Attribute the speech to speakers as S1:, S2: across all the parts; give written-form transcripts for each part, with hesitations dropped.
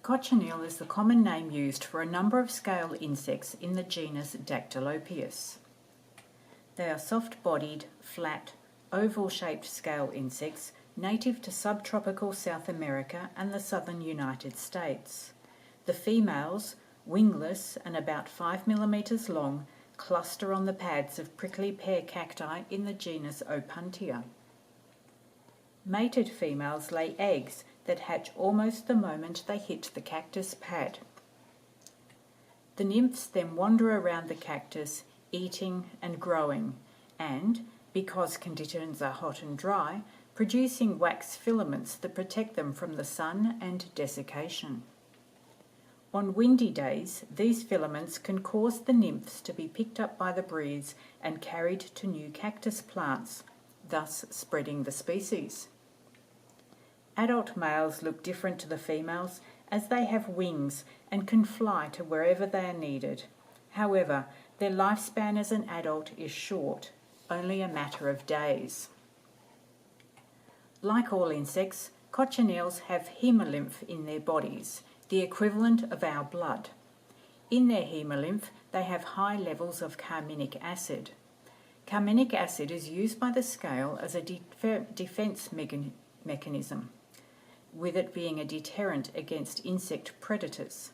S1: Cochineal is the common name used for a number of scale insects in the genus Dactylopius. They are soft-bodied, flat, oval-shaped scale insects native to subtropical South America and the southern United States. The females, wingless and about 5 millimeters long, cluster on the pads of prickly pear cacti in the genus Opuntia. Mated females lay eggs that hatch almost the moment they hit the cactus pad. The nymphs then wander around the cactus, eating and growing, and, because conditions are hot and dry, producing wax filaments that protect them from the sun and desiccation. On windy days, these filaments can cause the nymphs to be picked up by the breeze and carried to new cactus plants, thus spreading the species. Adult males look different to the females as they have wings and can fly to wherever they are needed. However, their lifespan as an adult is short, only a matter of days. Like all insects, cochineals have hemolymph in their bodies, the equivalent of our blood. In their hemolymph, they have high levels of carminic acid. Carminic acid is used by the scale as a defense mechanism, with it being a deterrent against insect predators.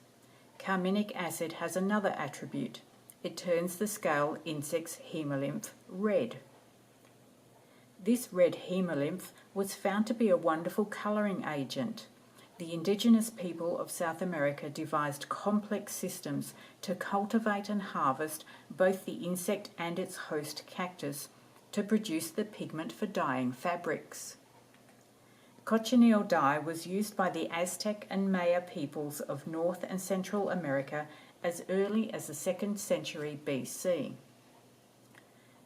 S1: Carminic acid has another attribute. It turns the scale insect's hemolymph red. This red hemolymph was found to be a wonderful colouring agent. The indigenous people of South America devised complex systems to cultivate and harvest both the insect and its host cactus to produce the pigment for dyeing fabrics. Cochineal dye was used by the Aztec and Maya peoples of North and Central America as early as the 2nd century BC.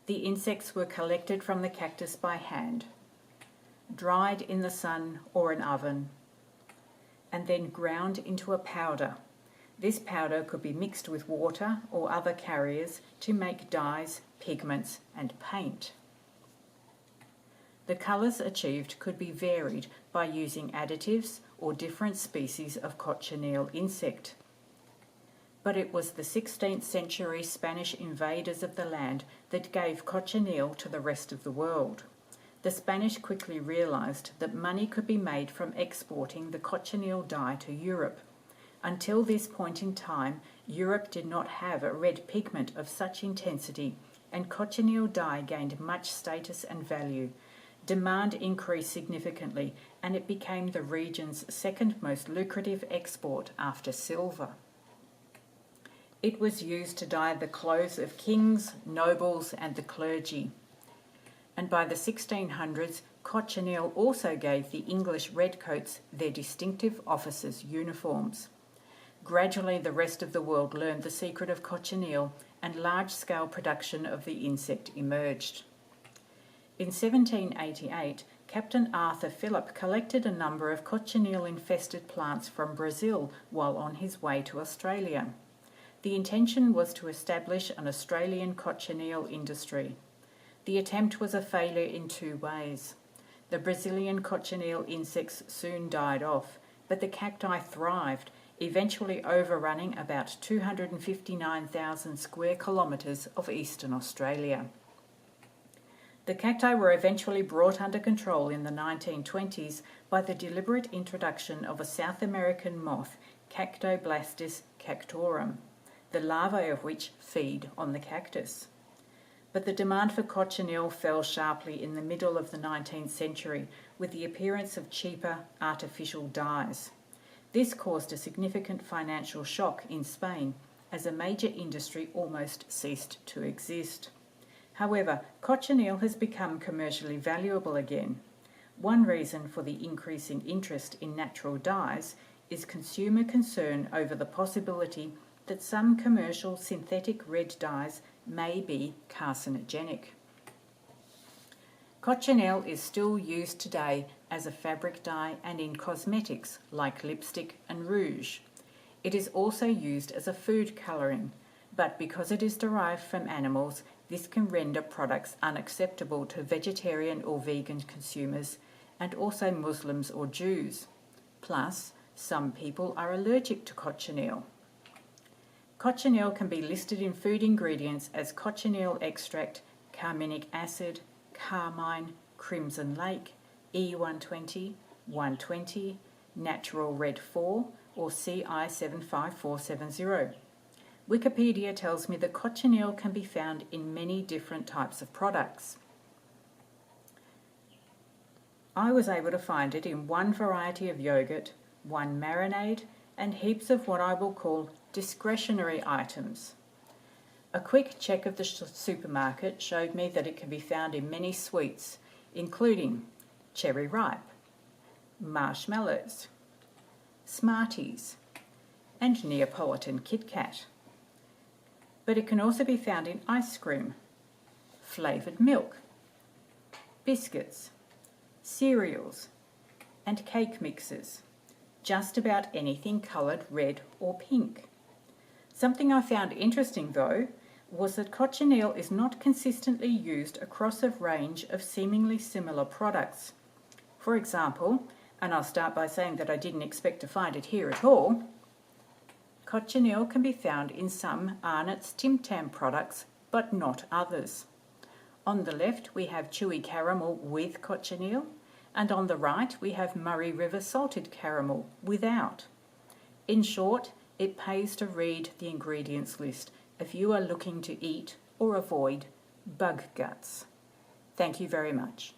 S1: The insects were collected from the cactus by hand, dried in the sun or an oven, and then ground into a powder. This powder could be mixed with water or other carriers to make dyes, pigments, and paint. The colours achieved could be varied by using additives or different species of cochineal insect. But it was the 16th century Spanish invaders of the land that gave cochineal to the rest of the world. The Spanish quickly realised that money could be made from exporting the cochineal dye to Europe. Until this point in time, Europe did not have a red pigment of such intensity, and cochineal dye gained much status and value. Demand increased significantly, and it became the region's second most lucrative export after silver. It was used to dye the clothes of kings, nobles, and the clergy. And by the 1600s, cochineal also gave the English redcoats their distinctive officers' uniforms. Gradually, the rest of the world learned the secret of cochineal, and large-scale production of the insect emerged. In 1788, Captain Arthur Phillip collected a number of cochineal-infested plants from Brazil while on his way to Australia. The intention was to establish an Australian cochineal industry. The attempt was a failure in two ways. The Brazilian cochineal insects soon died off, but the cacti thrived, eventually overrunning about 259,000 square kilometres of eastern Australia. The cacti were eventually brought under control in the 1920s by the deliberate introduction of a South American moth, Cactoblastis cactorum, the larvae of which feed on the cactus. But the demand for cochineal fell sharply in the middle of the 19th century with the appearance of cheaper artificial dyes. This caused a significant financial shock in Spain, as a major industry almost ceased to exist. However, cochineal has become commercially valuable again. One reason for the increasing interest in natural dyes is consumer concern over the possibility that some commercial synthetic red dyes may be carcinogenic. Cochineal is still used today as a fabric dye and in cosmetics like lipstick and rouge. It is also used as a food colouring, but because it is derived from animals, this can render products unacceptable to vegetarian or vegan consumers and also Muslims or Jews. Plus, Some people are allergic to cochineal. Cochineal can be listed in food ingredients as cochineal extract, carminic acid, carmine, crimson lake, E120, 120, natural red 4 or CI75470. Wikipedia tells me that cochineal can be found in many different types of products. I was able to find it in one variety of yogurt, one marinade, and heaps of what I will call discretionary items. A quick check of the supermarket showed me that it can be found in many sweets, including cherry ripe, marshmallows, Smarties, and Neapolitan Kit Kat. But it can also be found in ice cream, flavoured milk, biscuits, cereals, and cake mixes. Just about anything coloured red or pink. Something I found interesting though was that cochineal is not consistently used across a range of seemingly similar products. For example, and I'll start by saying that I didn't expect to find it here at all, cochineal can be found in some Arnott's Tim Tam products, but not others. On the left we have chewy caramel with cochineal, and on the right we have Murray River salted caramel without. In short, it pays to read the ingredients list if you are looking to eat or avoid bug guts. Thank you very much.